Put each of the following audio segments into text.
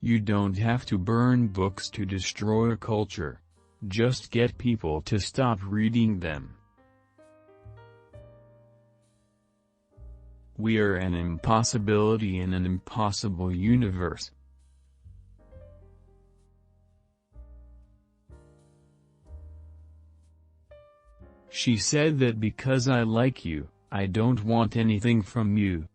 You don't have to burn books to destroy a culture. Just get people to stop reading them. We are an impossibility in an impossible universe. She said that because I like you, I don't want anything from you.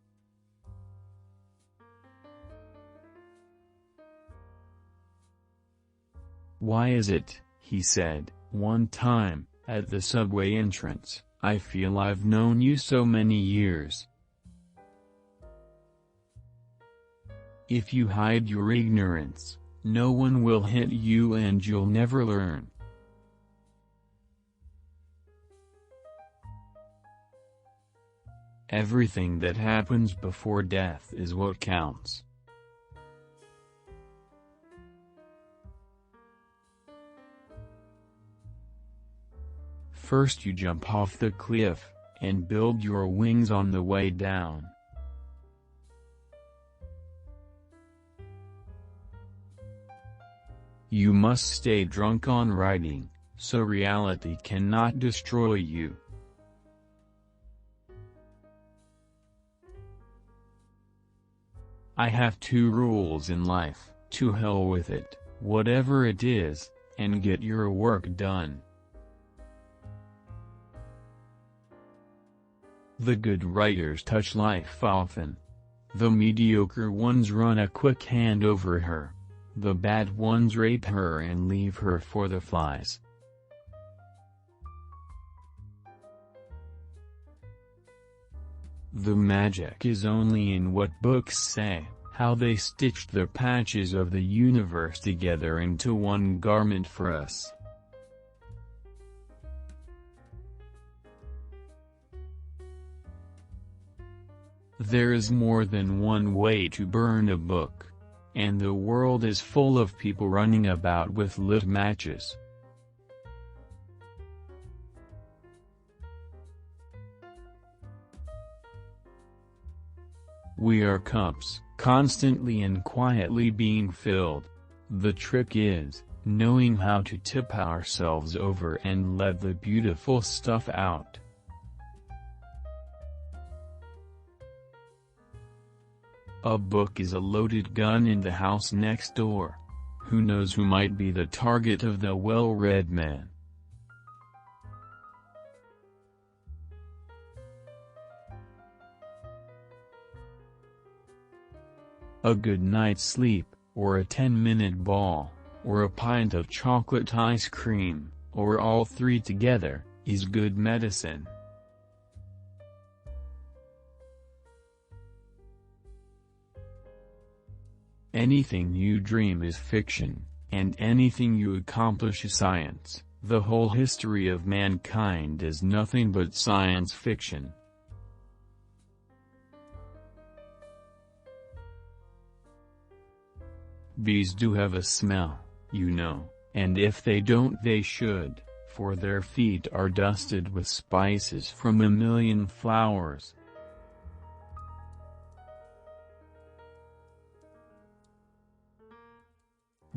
Why is it, he said, one time, at the subway entrance, I feel I've known you so many years. If you hide your ignorance, no one will hit you and you'll never learn. Everything that happens before death is what counts. First you jump off the cliff, and build your wings on the way down. You must stay drunk on writing, so reality cannot destroy you. I have two rules in life: to hell with it, whatever it is, and get your work done. The good writers touch life often. The mediocre ones run a quick hand over her. The bad ones rape her and leave her for the flies. The magic is only in what books say, how they stitched the patches of the universe together into one garment for us. There is more than one way to burn a book. And the world is full of people running about with lit matches. We are cups, constantly and quietly being filled. The trick is, knowing how to tip ourselves over and let the beautiful stuff out. A book is a loaded gun in the house next door. Who knows who might be the target of the well-read man? A good night's sleep, or a 10-minute ball, or a pint of chocolate ice cream, or all three together, is good medicine. Anything you dream is fiction, and anything you accomplish is science. The whole history of mankind is nothing but science fiction. Bees do have a smell, you know, and if they don't they should, for their feet are dusted with spices from a million flowers.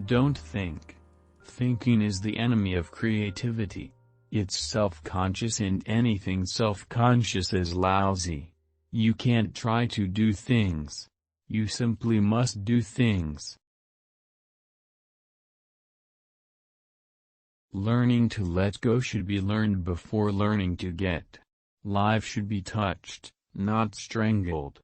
Don't think. Thinking is the enemy of creativity. It's self-conscious, and anything self-conscious is lousy. You can't try to do things. You simply must do things. Learning to let go should be learned before learning to get. Life should be touched, not strangled.